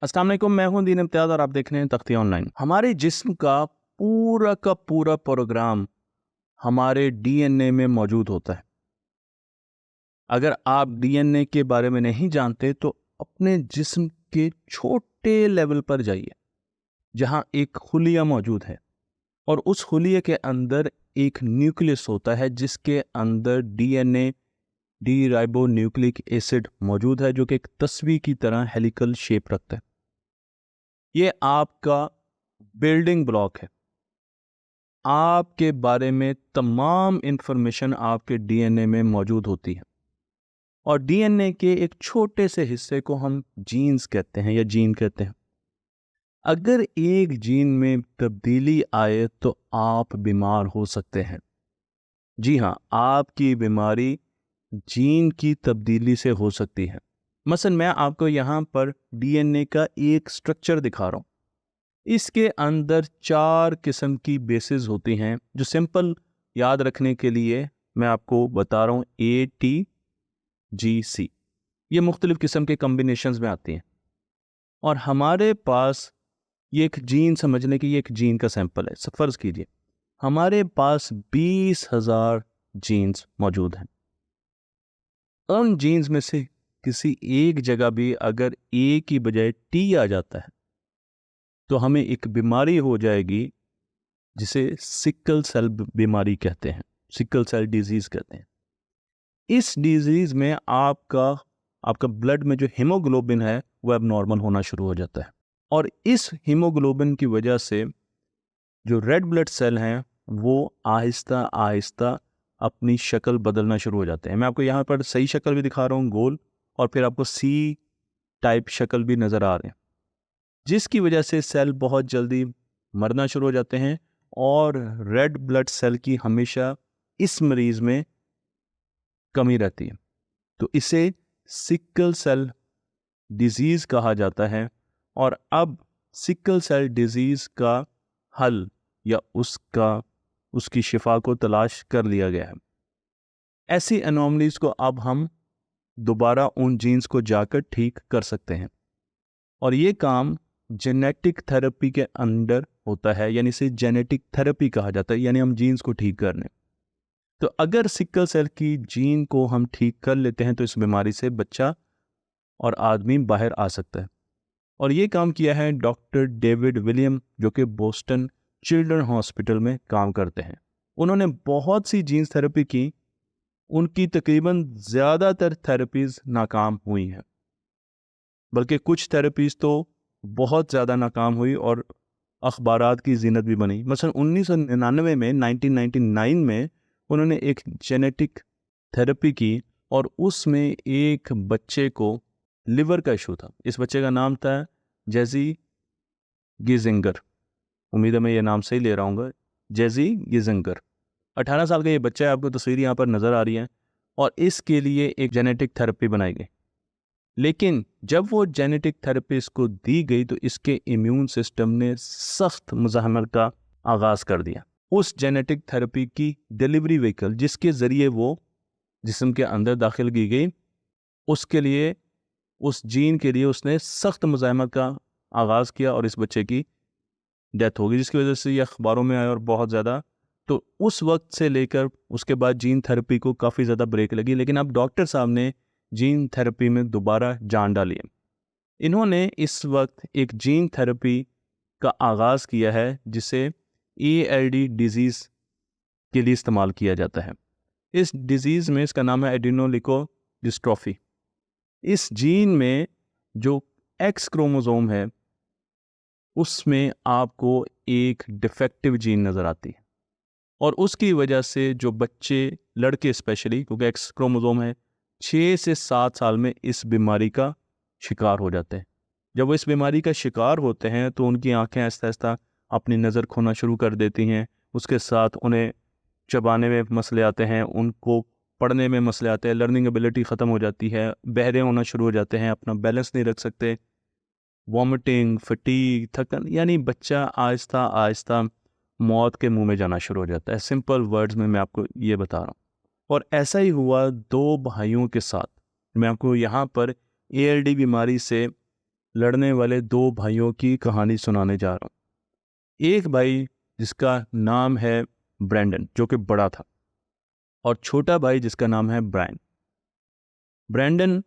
अस्सलाम वालेकुम, मैं हूं दीन इम्तियाज़ और आप देख रहे हैं तख्तियाँ ऑनलाइन। हमारे जिस्म का पूरा प्रोग्राम हमारे डीएनए में मौजूद होता है। अगर आप डीएनए के बारे में नहीं जानते तो अपने जिस्म के छोटे लेवल पर जाइए, जहां एक खुलिया मौजूद है और उस खुलिये के अंदर एक न्यूक्लियस होता है जिसके अंदर DNA D ribo nucleic acid मौजूद है, जो कि एक तस्वीर की तरह हेलिकल शेप रखता है। ये आपका बिल्डिंग ब्लॉक है। आपके बारे में तमाम इंफॉर्मेशन आपके डीएनए में मौजूद होती है और डीएनए के एक छोटे से हिस्से को हम जीन्स कहते हैं या जीन कहते हैं। अगर एक जीन में तब्दीली आए तो आप बीमार हो सकते हैं। जी हाँ, आपकी बीमारी जीन की तब्दीली से हो सकती है। मसलन मैं आपको यहाँ पर डीएनए का एक स्ट्रक्चर दिखा रहा हूँ। इसके अंदर 4 किस्म की बेसिस होती हैं, जो सिंपल याद रखने के लिए मैं आपको बता रहा हूँ। ATGC ये मुख्तलिफ किस्म के कम्बिनेशंस में आती हैं और हमारे पास ये एक जीन समझने की ये एक जीन का सैंपल है। फ़र्ज़ कीजिए हमारे पास 20,000 जीन्स मौजूद हैं। उन जीन्स में से किसी एक जगह भी अगर A की बजाय T आ जाता है तो हमें एक बीमारी हो जाएगी जिसे सिकल सेल बीमारी कहते हैं, सिकल सेल डिजीज कहते हैं। इस डिजीज में आपका ब्लड में जो हीमोग्लोबिन है वो अब नॉर्मल होना शुरू हो जाता है और इस हीमोग्लोबिन की वजह से जो रेड ब्लड सेल हैं वो आहिस्ता आहिस्ता अपनी शक्ल बदलना शुरू हो जाते हैं। मैं आपको यहाँ पर सही शक्ल भी दिखा रहा हूँ, गोल, और फिर आपको C टाइप शक्ल भी नज़र आ रहे हैं, जिसकी वजह से सेल बहुत जल्दी मरना शुरू हो जाते हैं और रेड ब्लड सेल की हमेशा इस मरीज में कमी रहती है। तो इसे सिकल सेल डिजीज कहा जाता है और अब सिकल सेल डिजीज का हल या उसकी शिफा को तलाश कर लिया गया है। ऐसी एनोमलीज को अब हम दोबारा उन जीन्स को जाकर ठीक कर सकते हैं और ये काम जेनेटिक थेरेपी के अंडर होता है, यानी इसे जेनेटिक थेरेपी कहा जाता है, यानी हम जीन्स को ठीक करने। तो अगर सिकल सेल की जीन को हम ठीक कर लेते हैं तो इस बीमारी से बच्चा और आदमी बाहर आ सकता है। और ये काम किया है डॉक्टर डेविड विलियम, जो कि बोस्टन चिल्ड्रन हॉस्पिटल में काम करते हैं। उन्होंने बहुत सी जीन्स थेरेपी की, उनकी तकरीबन ज़्यादातर थेरेपीज़ नाकाम हुई हैं, बल्कि कुछ थेरेपीज़ तो बहुत ज़्यादा नाकाम हुई और अखबारात की जीनत भी बनी। मसलन 1999 में 1999 में उन्होंने एक जेनेटिक थेरेपी की और उसमें एक बच्चे को लिवर का इशू था। इस बच्चे का नाम था जेजी गिजिंगर, उम्मीद है मैं ये नाम सही ले रहा हूँ, जेजी गिजिंगर। 18 साल का ये बच्चा है, आपको तस्वीर यहाँ पर नज़र आ रही है, और इसके लिए एक जेनेटिक थेरेपी बनाई गई। लेकिन जब वो जेनेटिक थेरेपी इसको दी गई तो इसके इम्यून सिस्टम ने सख्त मुज़ाहमत का आगाज़ कर दिया। उस जेनेटिक थेरेपी की डिलीवरी व्हीकल जिसके ज़रिए वो जिस्म के अंदर दाखिल की गई, उसके लिए, उस जीन के लिए उसने सख्त मुज़ाहमत का आगाज़ किया और इस बच्चे की डेथ हो गई, जिसकी वजह से ये अखबारों में आया और बहुत ज़्यादा। तो उस वक्त से लेकर उसके बाद जीन थेरेपी को काफ़ी ज़्यादा ब्रेक लगी, लेकिन अब डॉक्टर साहब ने जीन थेरेपी में दोबारा जान डाली है। इन्होंने इस वक्त एक जीन थेरेपी का आगाज़ किया है जिसे ALD डिजीज़ के लिए इस्तेमाल किया जाता है। इस डिजीज़ में इसका नाम है एडिनोलिकोडिस्ट्रॉफी। इस जीन में जो X क्रोमोसोम है उसमें आपको एक डिफेक्टिव जीन नज़र आती है और उसकी वजह से जो बच्चे, लड़के स्पेशली, क्योंकि X क्रोमोसोम है, 6 से 7 साल में इस बीमारी का शिकार हो जाते हैं। जब वो इस बीमारी का शिकार होते हैं तो उनकी आंखें आहिस्ता आहिस्ता अपनी नज़र खोना शुरू कर देती हैं, उसके साथ उन्हें चबाने में मसले आते हैं, उनको पढ़ने में मसले आते हैं, लर्निंग एबिलिटी ख़त्म हो जाती है, बहरे होना शुरू हो जाते हैं, अपना बैलेंस नहीं रख सकते, वॉमिटिंग, फटीग, थकन, यानी बच्चा आहिस्ता आहिस्ता मौत के मुंह में जाना शुरू हो जाता है। सिंपल वर्ड्स में मैं आपको ये बता रहा हूँ। और ऐसा ही हुआ 2 भाइयों के साथ। मैं आपको यहाँ पर ALD बीमारी से लड़ने वाले दो भाइयों की कहानी सुनाने जा रहा हूँ। एक भाई जिसका नाम है ब्रैंडन, जो कि बड़ा था, और छोटा भाई जिसका नाम है ब्रायन। ब्रैंडन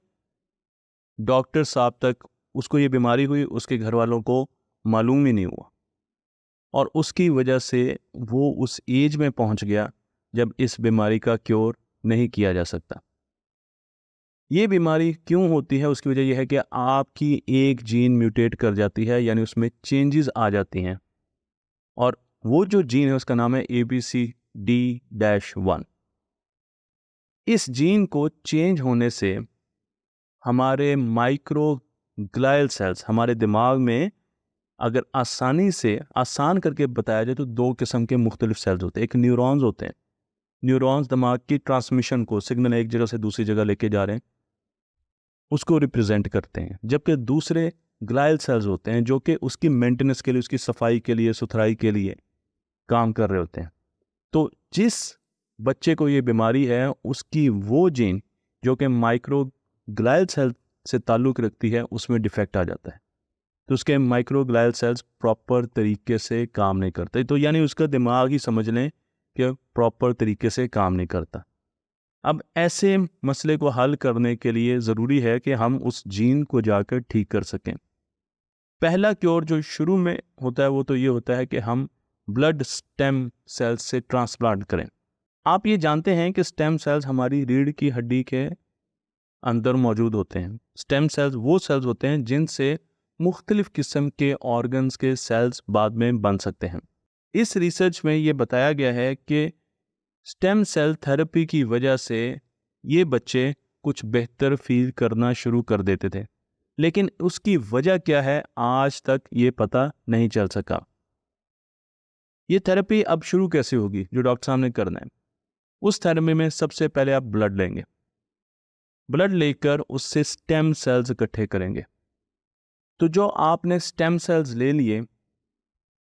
डॉक्टर साहब तक उसको ये बीमारी हुई, उसके घर वालों को मालूम ही नहीं हुआ, और उसकी वजह से वो उस एज में पहुंच गया जब इस बीमारी का क्योर नहीं किया जा सकता। ये बीमारी क्यों होती है? उसकी वजह यह है कि आपकी एक जीन म्यूटेट कर जाती है, यानी उसमें चेंजेस आ जाती हैं, और वो जो जीन है उसका नाम है ABCD-1। इस जीन को चेंज होने से हमारे माइक्रोग्लाइल सेल्स, हमारे दिमाग में, अगर आसान करके बताया जाए तो दो किस्म के मुख्तलिफ सेल्स होते हैं। एक न्यूरॉन्स होते हैं। न्यूरॉन्स दिमाग की ट्रांसमिशन को, सिग्नल एक जगह से दूसरी जगह लेके जा रहे हैं, उसको रिप्रेजेंट करते हैं। जबकि दूसरे ग्लाइल सेल्स होते हैं जो कि उसकी मेंटेनेंस के लिए, उसकी सफाई के लिए, सुथराई के लिए काम कर रहे होते हैं। तो जिस बच्चे को ये बीमारी है, उसकी वो जीन जो कि माइक्रोग्लाइल सेल से ताल्लुक़ रखती है, उसमें डिफेक्ट आ जाता है। तो उसके माइक्रोग्लाइल सेल्स प्रॉपर तरीके से काम नहीं करते। तो यानी उसका दिमाग ही समझ लें कि प्रॉपर तरीके से काम नहीं करता। अब ऐसे मसले को हल करने के लिए ज़रूरी है कि हम उस जीन को जाकर ठीक कर सकें। पहला क्योर जो शुरू में होता है वो तो ये होता है कि हम ब्लड स्टेम सेल्स से ट्रांसप्लांट करें। आप ये जानते हैं कि स्टेम सेल्स हमारी रीढ़ की हड्डी के अंदर मौजूद होते हैं। स्टेम सेल्स वो सेल्स होते हैं जिनसे मुख्तलिफ किस्म के ऑर्गन्स के सेल्स बाद में बन सकते हैं। इस रिसर्च में ये बताया गया है कि स्टेम सेल थेरेपी की वजह से ये बच्चे कुछ बेहतर फील करना शुरू कर देते थे, लेकिन उसकी वजह क्या है आज तक ये पता नहीं चल सका। ये थेरेपी अब शुरू कैसे होगी जो डॉक्टर साहब ने करना है? उस थेरेपी में सबसे पहले आप ब्लड लेंगे। ब्लड लेकर उससे स्टेम सेल्स इकट्ठे करेंगे। तो जो आपने स्टेम सेल्स ले लिए,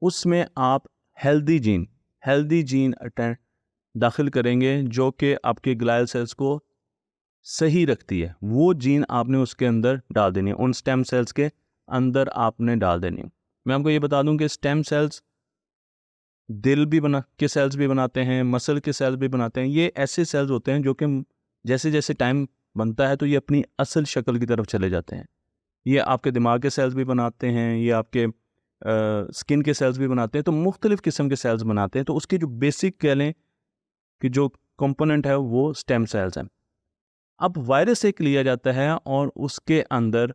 उसमें आप हेल्दी जीन दाखिल करेंगे जो कि आपके ग्लाइल सेल्स को सही रखती है। वो जीन आपने उसके अंदर डाल देनी है, उन स्टेम सेल्स के अंदर आपने डाल देनी है। मैं आपको ये बता दूं कि स्टेम सेल्स दिल के सेल्स भी बनाते हैं, मसल के सेल्स भी बनाते हैं। ये ऐसे सेल्स होते हैं जो कि जैसे जैसे टाइम बनता है तो ये अपनी असल शक्ल की तरफ चले जाते हैं। ये आपके दिमाग के सेल्स भी बनाते हैं, ये आपके स्किन के सेल्स भी बनाते हैं, तो मुख्तलिफ किस्म के सेल्स बनाते हैं। तो उसकी जो बेसिक कह लें कि जो कंपोनेंट है वो स्टेम सेल्स हैं। अब वायरस एक लिया जाता है और उसके अंदर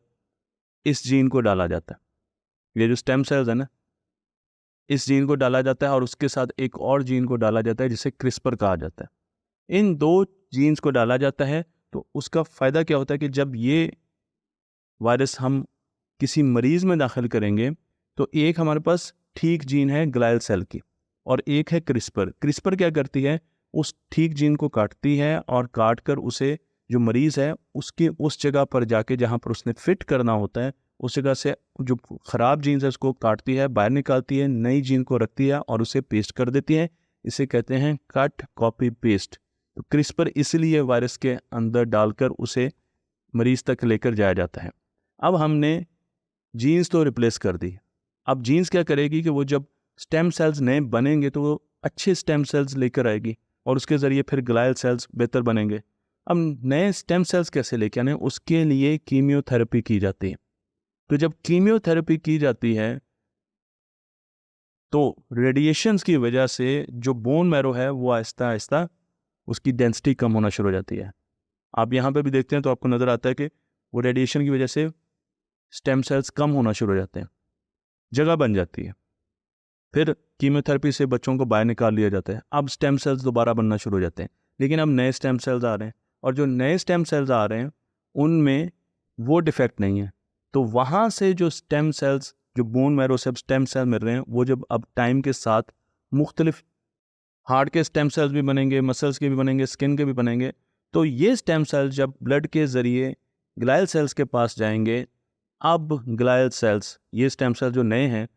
इस जीन को डाला जाता है। ये जो स्टेम सेल्स है ना, इस जीन को डाला जाता है और उसके साथ एक और जीन को डाला जाता है जिसे क्रिस्पर कहा जाता है। इन दो जीन्स को डाला जाता है तो उसका फ़ायदा क्या होता है कि जब ये वायरस हम किसी मरीज़ में दाखिल करेंगे तो एक हमारे पास ठीक जीन है ग्लाइल सेल की और एक है क्रिस्पर। क्रिस्पर क्या करती है, उस ठीक जीन को काटती है और काट कर उसे जो मरीज़ है उसके उस जगह पर जाके जहाँ पर उसने फिट करना होता है उस जगह से जो ख़राब जीन्स है उसको काटती है, बाहर निकालती है, नई जीन को रखती है और उसे पेस्ट कर देती है। इसे कहते हैं कट कॉपी पेस्ट। तो क्रिस्पर इसलिए वायरस के अंदर डालकर उसे मरीज़ तक लेकर जाया जाता है। अब हमने जीन्स तो रिप्लेस कर दी। अब जीन्स क्या करेगी कि वो जब स्टेम सेल्स नए बनेंगे तो वो अच्छे स्टेम सेल्स लेकर आएगी और उसके ज़रिए फिर ग्लाइल सेल्स बेहतर बनेंगे। अब नए स्टेम सेल्स कैसे लेके आने, उसके लिए कीमियोथेरेपी की जाती है। तो जब कीमियोथेरेपी की जाती है तो रेडिएशंस की वजह से जो बोन मैरो है वो आहिस्ता आहिस्ता उसकी डेंसिटी कम होना शुरू हो जाती है। आप यहाँ पे भी देखते हैं तो आपको नज़र आता है कि वो रेडिएशन की वजह से स्टेम सेल्स कम होना शुरू हो जाते हैं, जगह बन जाती है। फिर कीमोथेरेपी से बच्चों को बाहर निकाल लिया जाता है। अब स्टेम सेल्स दोबारा बनना शुरू हो जाते हैं, लेकिन अब नए स्टेम सेल्स आ रहे हैं और जो नए स्टेम सेल्स आ रहे हैं उनमें वो डिफेक्ट नहीं है। तो वहाँ से जो स्टेम सेल्स, जो बोन मैरो से स्टेम सेल मिल रहे हैं, वो जब अब टाइम के साथ मुख्तलिफ हार्ट के स्टेम सेल्स भी बनेंगे, मसल्स के भी बनेंगे, स्किन के भी बनेंगे। तो ये स्टेम सेल्स जब ब्लड के ज़रिए ग्लाइल सेल्स के पास जाएंगे, अब ग्लाइल सेल्स, ये स्टेम सेल्स जो नए हैं,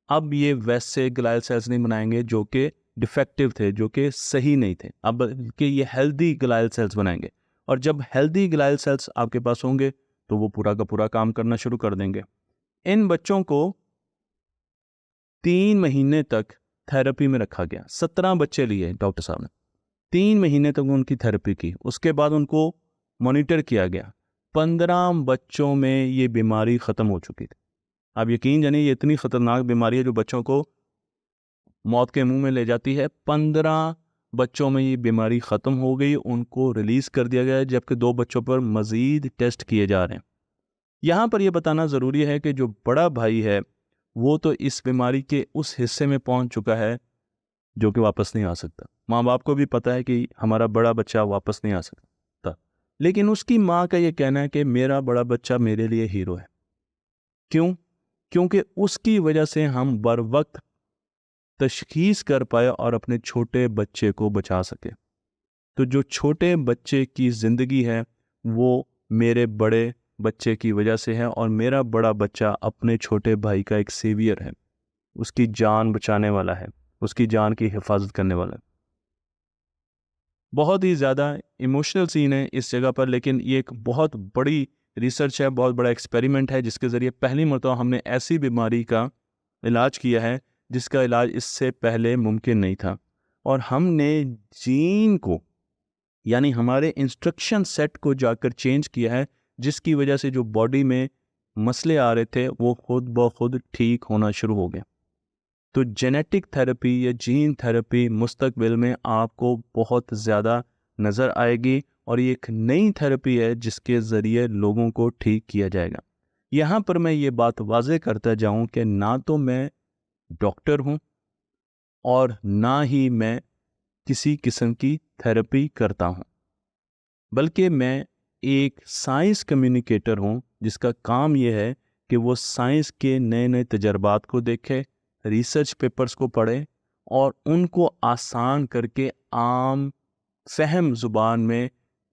अब ये वैसे ग्लाइल सेल्स नहीं बनाएंगे जो कि डिफेक्टिव थे, जो कि सही नहीं थे। अब कि ये हेल्दी ग्लाइल सेल्स बनाएंगे और जब हेल्दी ग्लाइल सेल्स आपके पास होंगे तो वो पूरा का पूरा काम करना शुरू कर देंगे। इन बच्चों को 3 महीने तक थेरेपी में रखा गया। 17 बच्चे लिए डॉक्टर साहब ने, 3 महीने तक उनकी थेरेपी की। उसके बाद उनको मॉनिटर किया गया। 15 बच्चों में ये बीमारी ख़त्म हो चुकी थी। आप यकीन जानिए, ये इतनी ख़तरनाक बीमारी है जो बच्चों को मौत के मुंह में ले जाती है। 15 बच्चों में ये बीमारी ख़त्म हो गई, उनको रिलीज़ कर दिया गया, जबकि 2 बच्चों पर मज़ीद टेस्ट किए जा रहे हैं। यहाँ पर यह बताना ज़रूरी है कि जो बड़ा भाई है वो तो इस बीमारी के उस हिस्से में पहुँच चुका है जो कि वापस नहीं आ सकता। माँ बाप को भी पता है कि हमारा बड़ा बच्चा वापस नहीं आ सकता, लेकिन उसकी माँ का ये कहना है कि मेरा बड़ा बच्चा मेरे लिए हीरो है। क्यों? क्योंकि उसकी वजह से हम बर वक्त तशखीस कर पाए और अपने छोटे बच्चे को बचा सके। तो जो छोटे बच्चे की ज़िंदगी है वो मेरे बड़े बच्चे की वजह से है, और मेरा बड़ा बच्चा अपने छोटे भाई का एक सेवियर है, उसकी जान बचाने वाला है, उसकी जान की हिफाजत करने वाला है। बहुत ही ज़्यादा इमोशनल सीन है इस जगह पर, लेकिन ये एक बहुत बड़ी रिसर्च है, बहुत बड़ा एक्सपेरिमेंट है, जिसके ज़रिए पहली मरतबा हमने ऐसी बीमारी का इलाज किया है जिसका इलाज इससे पहले मुमकिन नहीं था। और हमने जीन को, यानी हमारे इंस्ट्रक्शन सेट को जाकर चेंज किया है, जिसकी वजह से जो बॉडी में मसले आ रहे थे वो खुद ब खुद ठीक होना शुरू हो गए। तो जेनेटिक थेरेपी या जीन थेरेपी मुस्तकबिल में आपको बहुत ज़्यादा नज़र आएगी, और ये एक नई थेरेपी है जिसके ज़रिए लोगों को ठीक किया जाएगा। यहाँ पर मैं ये बात वाज़े करता जाऊँ कि ना तो मैं डॉक्टर हूँ और ना ही मैं किसी किस्म की थेरेपी करता हूँ, बल्कि मैं एक साइंस कम्युनिकेटर हूँ जिसका काम यह है कि वो साइंस के नए नए तजर्बात को देखे, रिसर्च पेपर्स को पढ़े और उनको आसान करके आम फहम ज़ुबान में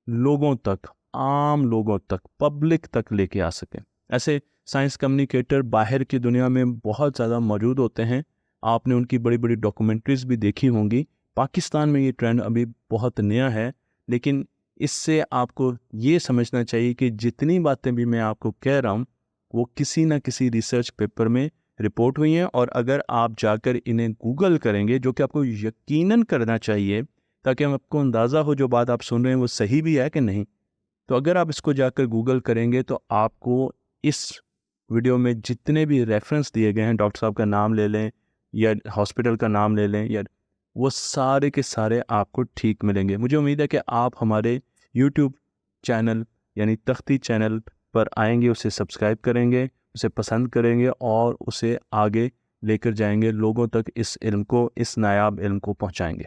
लोगों तक, आम लोगों तक, पब्लिक तक लेके आ सके। ऐसे साइंस कम्युनिकेटर बाहर की दुनिया में बहुत ज़्यादा मौजूद होते हैं, आपने उनकी बड़ी बड़ी डॉक्यूमेंट्रीज़ भी देखी होंगी। पाकिस्तान में ये ट्रेंड अभी बहुत नया है, लेकिन इससे आपको ये समझना चाहिए कि जितनी बातें भी मैं आपको कह रहा हूँ वो किसी ना किसी रिसर्च पेपर में रिपोर्ट हुई हैं, और अगर आप जाकर इन्हें गूगल करेंगे, जो कि आपको यकीनन करना चाहिए ताकि आपको अंदाज़ा हो जो बात आप सुन रहे हैं वो सही भी है कि नहीं, तो अगर आप इसको जाकर गूगल करेंगे तो आपको इस वीडियो में जितने भी रेफरेंस दिए गए हैं, डॉक्टर साहब का नाम ले लें या हॉस्पिटल का नाम ले लें, या वो सारे के सारे आपको ठीक मिलेंगे। मुझे उम्मीद है कि आप हमारे यूट्यूब चैनल यानी तख्ती चैनल पर आएंगे, उसे सब्सक्राइब करेंगे, उसे पसंद करेंगे और उसे आगे लेकर जाएंगे, लोगों तक इस इल्म को, इस नायाब इल्म को पहुंचाएंगे।